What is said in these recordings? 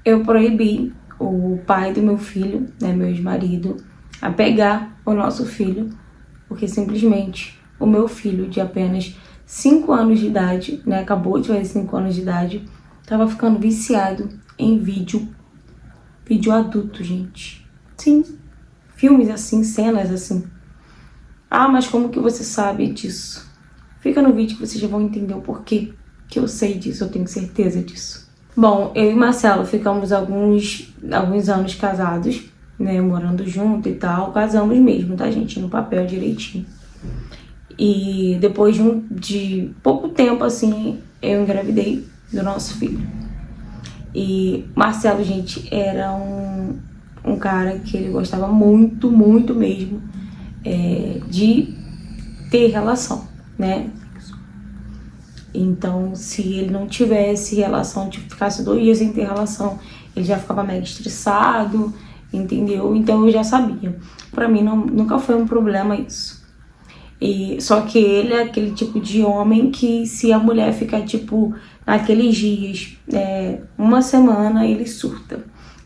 eu proibi o pai do meu filho, né, meu ex-marido, a pegar o nosso filho, porque simplesmente o meu filho de apenas 5 anos de idade, né, acabou de fazer 5 anos de idade, tava ficando viciado em vídeo adulto, gente. Sim, filmes assim, cenas assim. Ah, mas como que você sabe disso? Fica no vídeo que vocês já vão entender o porquê que eu sei disso, eu tenho certeza disso. Bom, eu e Marcelo ficamos alguns anos casados, né, morando junto e tal. Casamos mesmo, tá, gente? No papel direitinho. E depois de pouco tempo, assim, eu engravidei do nosso filho. E Marcelo, gente, era um cara que ele gostava muito, muito mesmo de ter relação, né? Então, se ele não tivesse relação, tipo, ficasse 2 dias sem ter relação, ele já ficava mega estressado, entendeu? Então eu já sabia. Pra mim nunca foi um problema isso. E só que ele é aquele tipo de homem que se a mulher ficar, tipo, naqueles dias, uma semana, ele surta.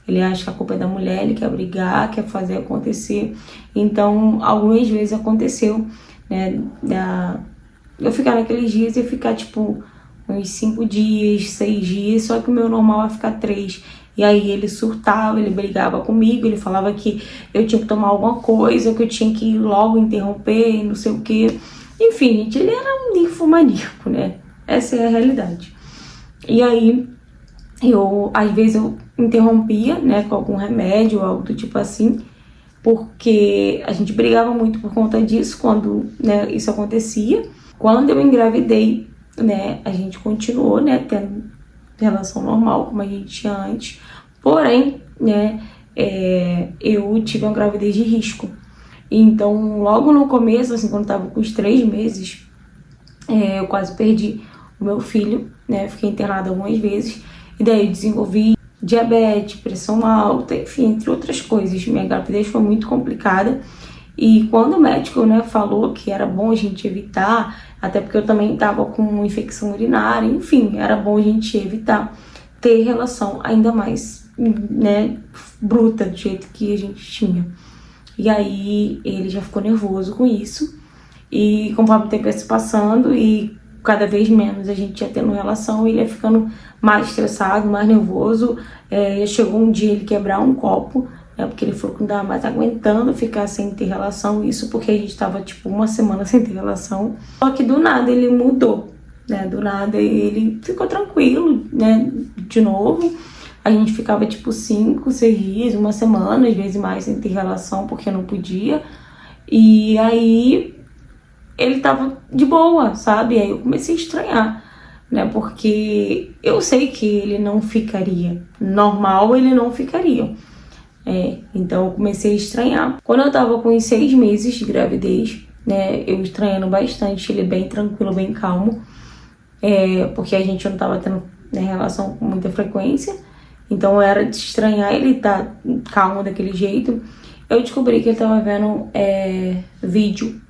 Ele acha que a culpa é da mulher, ele quer brigar, quer fazer acontecer. Então, algumas vezes aconteceu, né, eu ficar naqueles dias e ficar, tipo, uns 5 dias, 6 dias, só que o meu normal é ficar 3. E aí ele surtava, ele brigava comigo, ele falava que eu tinha que tomar alguma coisa, que eu tinha que logo interromper, não sei o quê. Enfim, gente, ele era um ninfomaníaco, né? Essa é a realidade. E aí, às vezes eu interrompia, né, com algum remédio, algo do tipo assim, porque a gente brigava muito por conta disso quando, né, isso acontecia. Quando eu engravidei, né, a gente continuou, né, tendo relação normal, como a gente tinha antes. Porém, né, eu tive uma gravidez de risco. Então, logo no começo, assim, quando eu tava com os 3 meses, eu quase perdi o meu filho, né, fiquei internada algumas vezes. E daí eu desenvolvi diabetes, pressão alta, enfim, entre outras coisas. Minha gravidez foi muito complicada. E quando o médico, né, falou que era bom a gente evitar, até porque eu também estava com infecção urinária, enfim, era bom a gente evitar ter relação ainda mais, né, bruta do jeito que a gente tinha. E aí ele já ficou nervoso com isso. E conforme o tempo ia se passando e cada vez menos a gente ia tendo relação, ele ia ficando mais estressado, mais nervoso. Chegou um dia ele quebrar um copo, né, porque ele falou que não tava mais aguentando ficar sem ter relação, isso porque a gente tava tipo uma semana sem ter relação. Só que do nada ele mudou, né, do nada ele ficou tranquilo, né, de novo. A gente ficava tipo 5, 6 dias, uma semana, às vezes mais sem ter relação porque não podia. E aí ele tava de boa, sabe? Aí eu comecei a estranhar, né? Porque eu sei que ele não ficaria. Normal, ele não ficaria. Então eu comecei a estranhar. Quando eu tava com os 6 meses de gravidez, né? Eu estranhando bastante, ele bem tranquilo, bem calmo. Porque a gente não tava tendo, né, relação com muita frequência. Então era de estranhar ele estar calmo daquele jeito. Eu descobri que ele tava vendo vídeo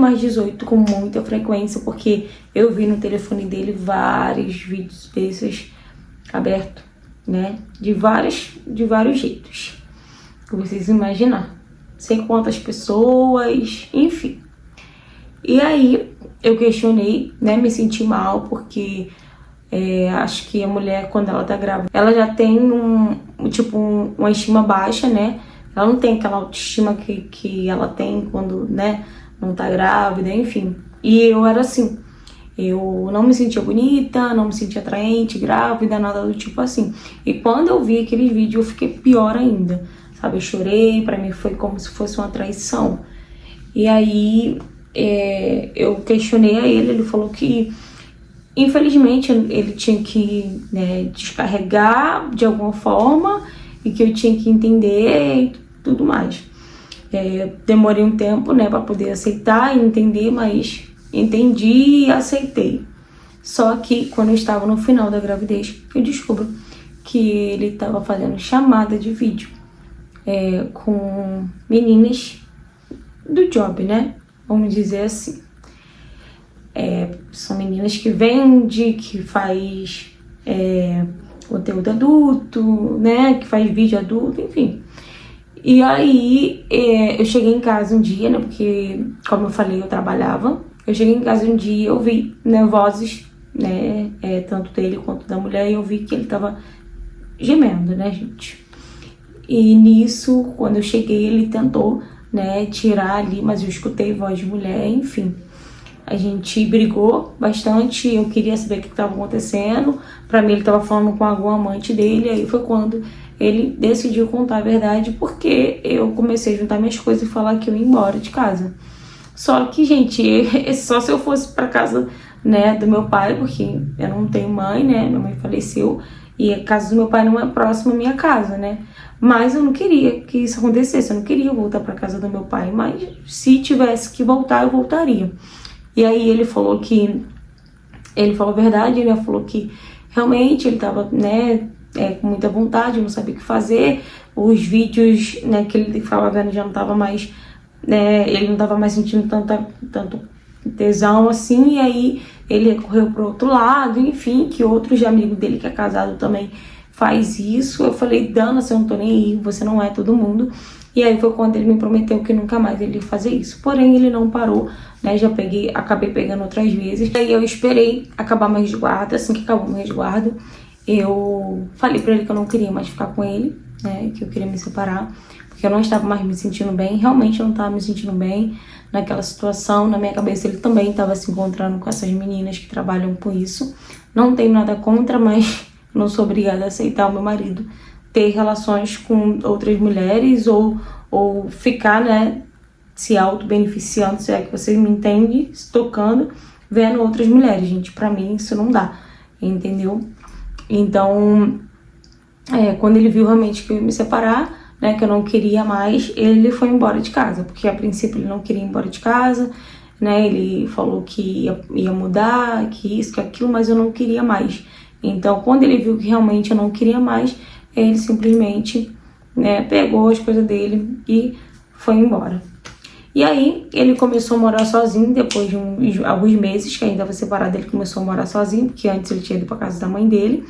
mais 18 com muita frequência, porque eu vi no telefone dele vários vídeos desses abertos, né? De vários jeitos, que vocês imaginar. Sei quantas pessoas, enfim. E aí eu questionei, né? Me senti mal, porque acho que a mulher, quando ela tá grávida, ela já tem uma estima baixa, né? Ela não tem aquela autoestima que ela tem quando, né, não tá grávida, enfim. E eu era assim, eu não me sentia bonita, não me sentia atraente, grávida, nada do tipo assim. E quando eu vi aqueles vídeos, eu fiquei pior ainda, sabe? Eu chorei, pra mim foi como se fosse uma traição. E aí eu questionei a ele falou que infelizmente ele tinha que, né, descarregar de alguma forma e que eu tinha que entender e tudo mais. Demorei um tempo, né, para poder aceitar e entender, mas entendi e aceitei. Só que quando eu estava no final da gravidez, eu descubro que ele estava fazendo chamada de vídeo com meninas do job, né? Vamos dizer assim. São meninas que vende, que faz conteúdo adulto, né, que faz vídeo adulto, enfim. E aí, eu cheguei em casa um dia, né, porque, como eu falei, eu trabalhava. Eu cheguei em casa um dia e eu vi, né, vozes, né, tanto dele quanto da mulher, e eu vi que ele tava gemendo, né, gente. E nisso, quando eu cheguei, ele tentou, né, tirar ali, mas eu escutei voz de mulher, enfim. A gente brigou bastante, eu queria saber o que estava acontecendo. Pra mim, ele estava falando com algum amante dele, aí foi quando ele decidiu contar a verdade, porque eu comecei a juntar minhas coisas e falar que eu ia embora de casa. Só que, gente, só se eu fosse pra casa, né, do meu pai, porque eu não tenho mãe, né, minha mãe faleceu, e a casa do meu pai não é próxima à minha casa, né. Mas eu não queria que isso acontecesse, eu não queria voltar pra casa do meu pai, mas se tivesse que voltar, eu voltaria. E aí ele falou a verdade, ele falou que realmente ele tava, né, com muita vontade, não sabia o que fazer. Os vídeos, né, que ele ficava vendo já não tava mais, né, ele não tava mais sentindo tanto tesão assim, e aí ele recorreu pro outro lado, enfim, que outros amigos dele que é casado também faz isso. Eu falei, Dana, você não tô nem aí, você não é todo mundo. E aí foi quando ele me prometeu que nunca mais ele ia fazer isso. Porém, ele não parou, né? Acabei pegando outras vezes. E aí eu esperei acabar meu resguardo. Assim que acabou meu resguardo, eu falei pra ele que eu não queria mais ficar com ele, né? Que eu queria me separar, porque eu não estava mais me sentindo bem. Realmente eu não estava me sentindo bem naquela situação. Na minha cabeça ele também estava se encontrando com essas meninas que trabalham com isso. Não tenho nada contra, mas não sou obrigada a aceitar o meu marido ter relações com outras mulheres ou ficar, né, se auto-beneficiando, se é que você me entende, se tocando, vendo outras mulheres, gente. Pra mim isso não dá, entendeu? Então, quando ele viu realmente que eu ia me separar, né, que eu não queria mais, ele foi embora de casa, porque a princípio ele não queria ir embora de casa, né, ele falou que ia mudar, que isso, que aquilo, mas eu não queria mais. Então, quando ele viu que realmente eu não queria mais, ele simplesmente, né, pegou as coisas dele e foi embora. E aí, ele começou a morar sozinho, depois de alguns meses, que ainda estava separado, ele começou a morar sozinho, porque antes ele tinha ido pra casa da mãe dele.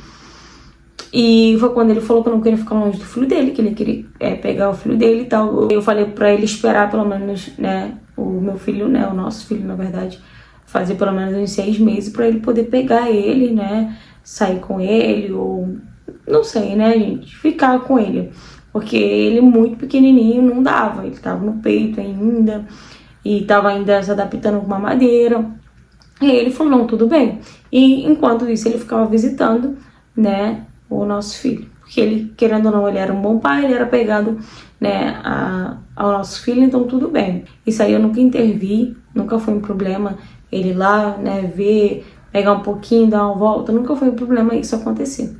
E foi quando ele falou que eu não queria ficar longe do filho dele, que ele queria pegar o filho dele e tal. Eu falei pra ele esperar pelo menos, né, o meu filho, né, o nosso filho, na verdade, fazer pelo menos uns 6 meses pra ele poder pegar ele, né, sair com ele ou... não sei, né, gente, ficar com ele. Porque ele muito pequenininho não dava, ele tava no peito ainda e tava ainda se adaptando com uma madeira. E ele falou, não, tudo bem. E enquanto isso ele ficava visitando, né, o nosso filho. Porque ele, querendo ou não, ele era um bom pai, ele era pegado, né, ao nosso filho, então tudo bem. Isso aí eu nunca intervi, nunca foi um problema ele lá, né, ver, pegar um pouquinho, dar uma volta, nunca foi um problema isso acontecer.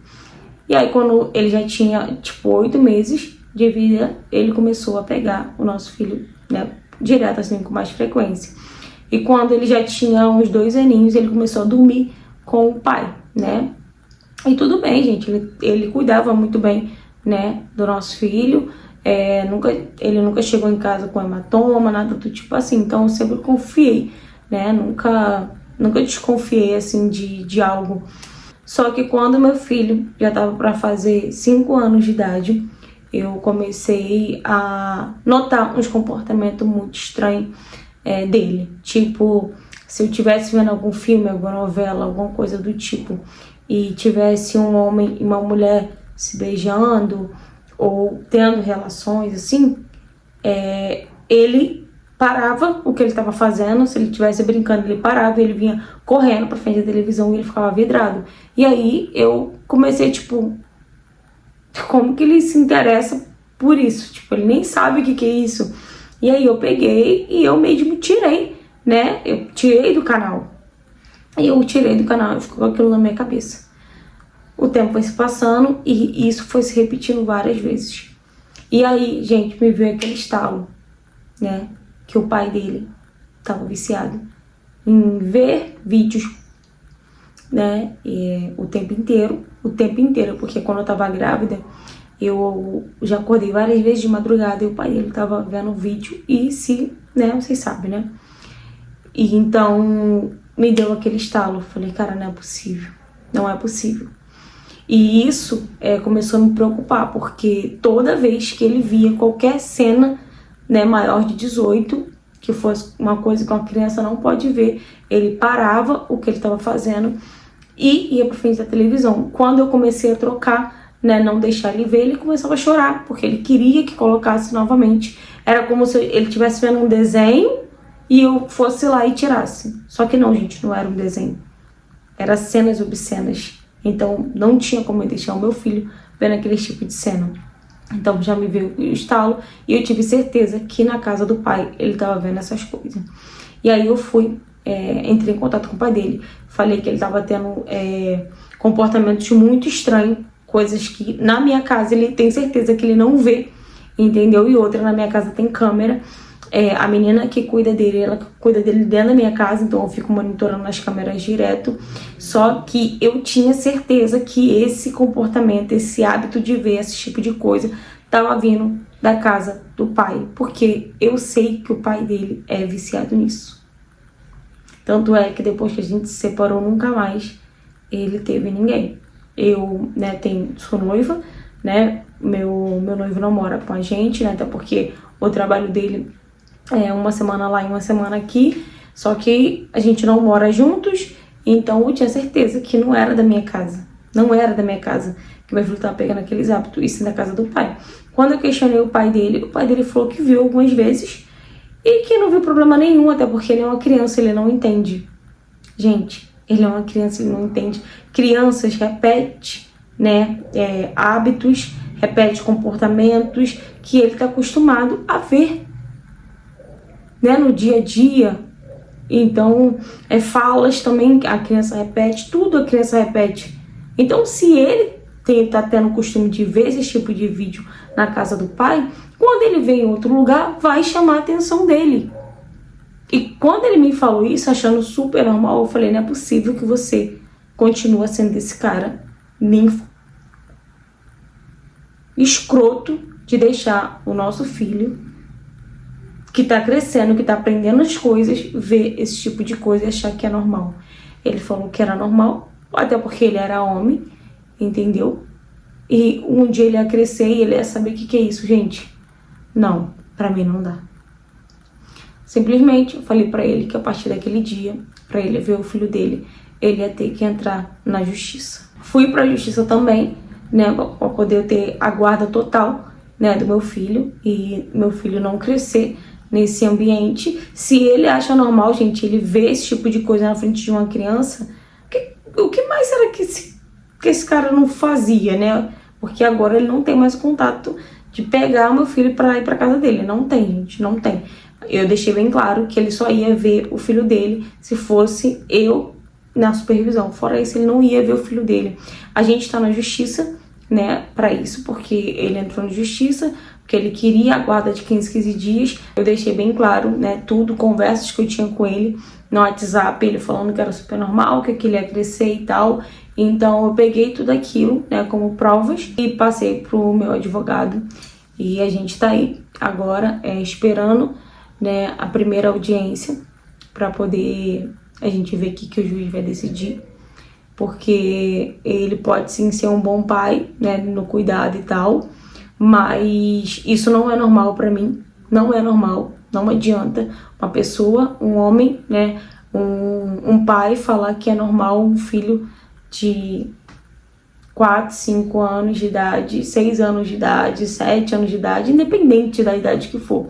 E aí, quando ele já tinha, tipo, 8 meses de vida, ele começou a pegar o nosso filho, né, direto, assim, com mais frequência. E quando ele já tinha uns 2 aninhos, ele começou a dormir com o pai, né? E tudo bem, gente, ele cuidava muito bem, né, do nosso filho. Ele nunca chegou em casa com hematoma, nada do tipo assim. Então, eu sempre confiei, né? Nunca desconfiei, assim, de algo. Só que quando meu filho já estava para fazer 5 anos de idade, eu comecei a notar uns comportamentos muito estranhos dele. Tipo, se eu estivesse vendo algum filme, alguma novela, alguma coisa do tipo, e tivesse um homem e uma mulher se beijando ou tendo relações assim, ele parava o que ele estava fazendo. Se ele estivesse brincando, ele parava, ele vinha correndo pra frente da televisão e ele ficava vidrado. E aí eu comecei, tipo, como que ele se interessa por isso? Tipo, ele nem sabe o que é isso. E aí eu peguei e eu mesmo tirei, né? Eu tirei do canal. E eu tirei do canal e ficou aquilo na minha cabeça. O tempo foi se passando e isso foi se repetindo várias vezes. E aí, gente, me veio aquele estalo, né? Que o pai dele estava viciado em ver vídeos, né? O tempo inteiro, porque quando eu tava grávida, eu já acordei várias vezes de madrugada e o pai dele tava vendo vídeo e né, vocês sabem, né? E então me deu aquele estalo, falei, cara, não é possível. E isso começou a me preocupar, porque toda vez que ele via qualquer cena, né, maior de 18, que fosse uma coisa que uma criança não pode ver, ele parava o que ele estava fazendo e ia para frente da televisão. Quando eu comecei a trocar, né, não deixar ele ver, ele começava a chorar, porque ele queria que colocasse novamente. Era como se ele estivesse vendo um desenho e eu fosse lá e tirasse. Só que não, gente, não era um desenho. Era cenas obscenas. Então, não tinha como eu deixar o meu filho vendo aquele tipo de cena. Então, já me veio o estalo e eu tive certeza que na casa do pai ele estava vendo essas coisas. E aí eu fui, entrei em contato com o pai dele. Falei que ele estava tendo comportamentos muito estranhos, coisas que na minha casa ele tem certeza que ele não vê, entendeu? E outra, na minha casa tem câmera. A menina que cuida dele, ela cuida dele dentro da minha casa, então eu fico monitorando as câmeras direto. Só que eu tinha certeza que esse comportamento, esse hábito de ver esse tipo de coisa, tava vindo da casa do pai, porque eu sei que o pai dele é viciado nisso. Tanto é que depois que a gente se separou, nunca mais ele teve ninguém. Eu, né, sou noiva, né, meu noivo não mora com a gente, né, até porque o trabalho dele uma semana lá e uma semana aqui, só que a gente não mora juntos, então eu tinha certeza que não era da minha casa. Não era da minha casa que meu filho estava pegando aqueles hábitos, isso da casa do pai. Quando eu questionei o pai dele falou que viu algumas vezes e que não viu problema nenhum, até porque ele é uma criança, ele não entende. Gente, ele é uma criança, ele não entende. Crianças repetem, né, hábitos, repetem comportamentos que ele está acostumado a ver, né, no dia a dia. Então, falas também, a criança repete, tudo a criança repete. Então, se ele tá tendo o costume de ver esse tipo de vídeo na casa do pai, quando ele vem em outro lugar, vai chamar a atenção dele. E quando ele me falou isso, achando super normal, eu falei, não é possível que você continue sendo esse cara ninfo, escroto, de deixar o nosso filho que tá crescendo, que tá aprendendo as coisas, ver esse tipo de coisa e achar que é normal. Ele falou que era normal, até porque ele era homem, entendeu? E um dia ele ia crescer e ele ia saber o que é isso, gente. Não, pra mim não dá. Simplesmente eu falei pra ele que a partir daquele dia, pra ele ver o filho dele, ele ia ter que entrar na justiça. Fui pra justiça também, né, pra poder ter a guarda total, né, do meu filho e meu filho não crescer nesse ambiente. Se ele acha normal, gente, ele vê esse tipo de coisa na frente de uma criança, o que mais será que esse cara não fazia, né? Porque agora ele não tem mais contato de pegar o meu filho pra ir pra casa dele. Não tem, gente, não tem. Eu deixei bem claro que ele só ia ver o filho dele se fosse eu na supervisão. Fora isso, ele não ia ver o filho dele. A gente tá na justiça, né, pra isso, porque ele entrou na justiça, porque ele queria a guarda de 15 dias. Eu deixei bem claro, né, tudo, conversas que eu tinha com ele no WhatsApp, ele falando que era super normal, que ele ia crescer e tal. Então eu peguei tudo aquilo, né, como provas e passei pro meu advogado. E a gente tá aí agora esperando, né, a primeira audiência para poder a gente ver o que o juiz vai decidir. Porque ele pode sim ser um bom pai, né, no cuidado e tal, mas isso não é normal pra mim, não é normal, não adianta uma pessoa, um homem, né, um pai falar que é normal um filho de 4, 5 anos de idade, 6 anos de idade, 7 anos de idade, independente da idade que for,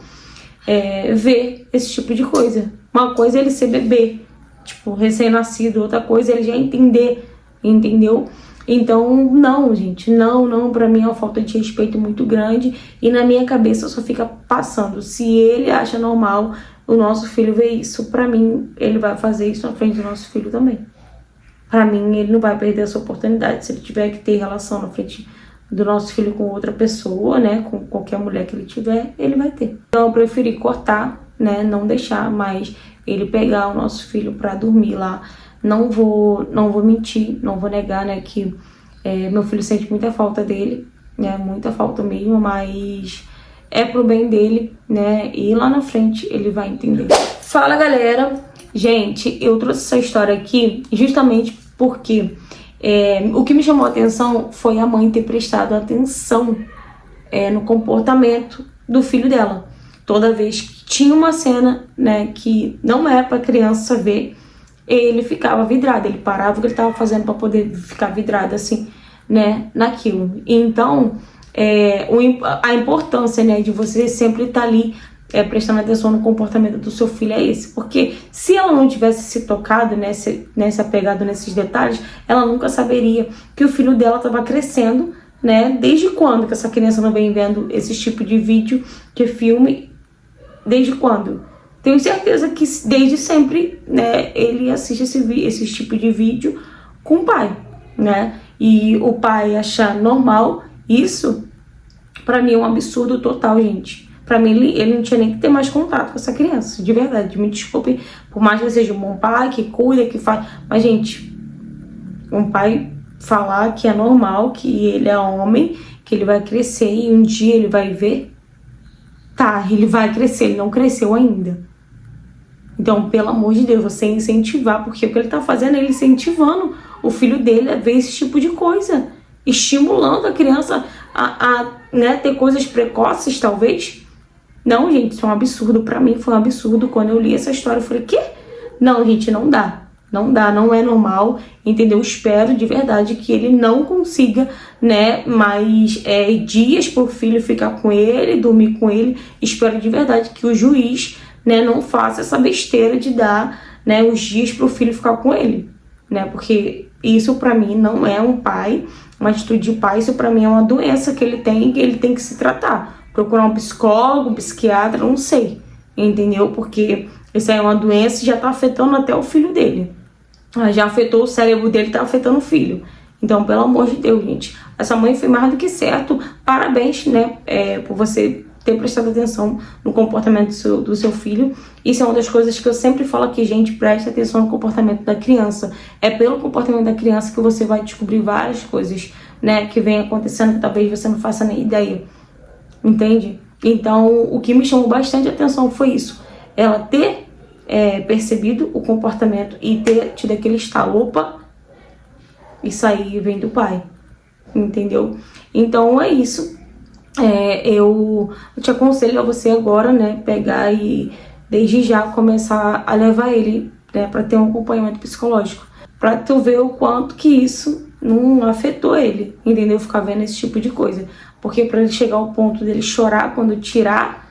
ver esse tipo de coisa. Uma coisa é ele ser bebê, tipo, recém-nascido, outra coisa é ele já entender, entendeu? Então, não, gente, não, pra mim é uma falta de respeito muito grande e na minha cabeça só fica passando. Se ele acha normal o nosso filho ver isso, pra mim, ele vai fazer isso na frente do nosso filho também. Pra mim, ele não vai perder essa oportunidade. Se ele tiver que ter relação na frente do nosso filho com outra pessoa, né, com qualquer mulher que ele tiver, ele vai ter. Então, eu preferi cortar, né, não deixar mais ele pegar o nosso filho pra dormir lá. Não vou mentir, não vou negar, né, que meu filho sente muita falta dele, né, muita falta mesmo, mas é pro bem dele, né, e lá na frente ele vai entender. Fala, galera! Gente, eu trouxe essa história aqui justamente porque O que me chamou a atenção foi a mãe ter prestado atenção no comportamento do filho dela. Toda vez que tinha uma cena, né, que não é para criança ver, ele ficava vidrado, ele parava o que ele estava fazendo para poder ficar vidrado assim, né, naquilo. Então, a importância, né, de você sempre estar ali prestando atenção no comportamento do seu filho é esse, porque se ela não tivesse se tocado, né, se apegado nesses detalhes, ela nunca saberia que o filho dela estava crescendo, né, desde quando que essa criança não vem vendo esse tipo de vídeo, de filme, desde quando? Tenho certeza que desde sempre, né, ele assiste esse tipo de vídeo com o pai, né, e o pai achar normal isso, pra mim é um absurdo total, gente. Pra mim, ele não tinha nem que ter mais contato com essa criança, de verdade. Me desculpe, por mais que ele seja um bom pai, que cuida, que faz... Mas, gente, um pai falar que é normal, que ele é homem, que ele vai crescer e um dia ele vai ver... Tá, ele vai crescer, ele não cresceu ainda. Então, pelo amor de Deus, você incentivar, porque o que ele tá fazendo é ele incentivando o filho dele a ver esse tipo de coisa. Estimulando a criança né, ter coisas precoces, talvez... Não, gente, isso é um absurdo. Pra mim foi um absurdo. Quando eu li essa história, eu falei, quê? Não, gente, não dá. Não dá, não é normal, entendeu? Espero de verdade que ele não consiga, né, mais dias pro filho ficar com ele, dormir com ele. Espero de verdade que o juiz, né, não faça essa besteira de dar, né, os dias pro filho ficar com ele, né? Porque isso pra mim não é um pai, uma atitude de pai. Isso pra mim é uma doença que ele tem e que ele tem que se tratar. Procurar um psicólogo, um psiquiatra, não sei, entendeu? Porque isso aí é uma doença e já tá afetando até o filho dele. Já afetou o cérebro dele, tá afetando o filho. Então, pelo amor de Deus, gente, essa mãe foi mais do que certo. Parabéns, né, por você ter prestado atenção no comportamento do seu filho. Isso é uma das coisas que eu sempre falo aqui, gente, preste atenção no comportamento da criança. É pelo comportamento da criança que você vai descobrir várias coisas, né, que vem acontecendo que talvez você não faça nem ideia. Entende? Então, o que me chamou bastante atenção foi isso. Ela ter percebido o comportamento e ter tido aquele estalo. Opa, isso aí vem do pai. Entendeu? Então, é isso. Eu te aconselho a você agora, né, pegar e desde já começar a levar ele, né, para ter um acompanhamento psicológico. Pra tu ver o quanto que isso não afetou ele, entendeu? Ficar vendo esse tipo de coisa. Porque para ele chegar ao ponto dele chorar quando tirar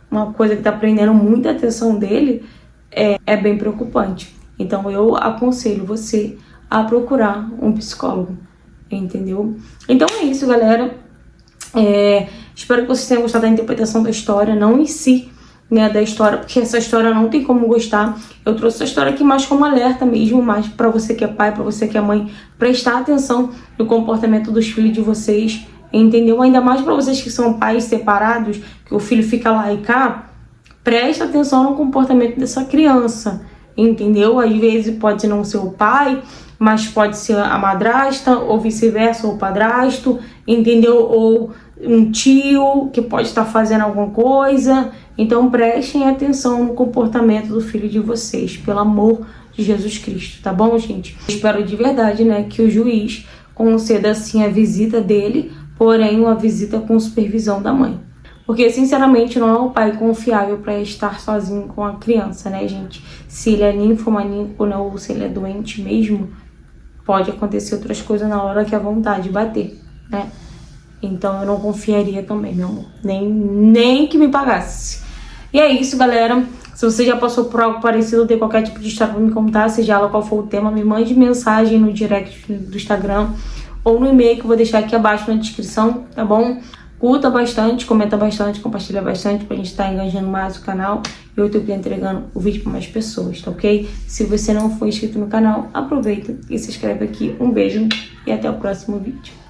uma coisa que tá prendendo muita atenção dele, é bem preocupante. Então eu aconselho você a procurar um psicólogo, entendeu? Então é isso, galera. Espero que vocês tenham gostado da interpretação da história, não em si, né, da história, porque essa história não tem como gostar. Eu trouxe essa história aqui mais como alerta mesmo, mais para você que é pai, para você que é mãe, prestar atenção no comportamento dos filhos de vocês, entendeu? Ainda mais para vocês que são pais separados, que o filho fica lá e cá, presta atenção no comportamento dessa criança, entendeu? Às vezes pode não ser o pai, mas pode ser a madrasta, ou vice-versa, ou o padrasto, entendeu? Ou um tio que pode estar fazendo alguma coisa. Então prestem atenção no comportamento do filho de vocês, pelo amor de Jesus Cristo, tá bom, gente? Espero de verdade, né, que o juiz conceda assim a visita dele, porém uma visita com supervisão da mãe. Porque, sinceramente, não é um pai confiável para estar sozinho com a criança, né, gente? Se ele é ninfomaníaco, né, ou se ele é doente mesmo, pode acontecer outras coisas na hora que a vontade bater, né? Então eu não confiaria também, meu amor. Nem que me pagasse. E é isso, galera. Se você já passou por algo parecido, tem qualquer tipo de história pra me contar, seja ela qual for o tema, me mande mensagem no direct do Instagram ou no e-mail que eu vou deixar aqui abaixo na descrição, tá bom? Curta bastante, comenta bastante, compartilha bastante pra gente estar engajando mais o canal e eu tô entregando o vídeo pra mais pessoas, tá ok? Se você não for inscrito no canal, aproveita e se inscreve aqui. Um beijo e até o próximo vídeo.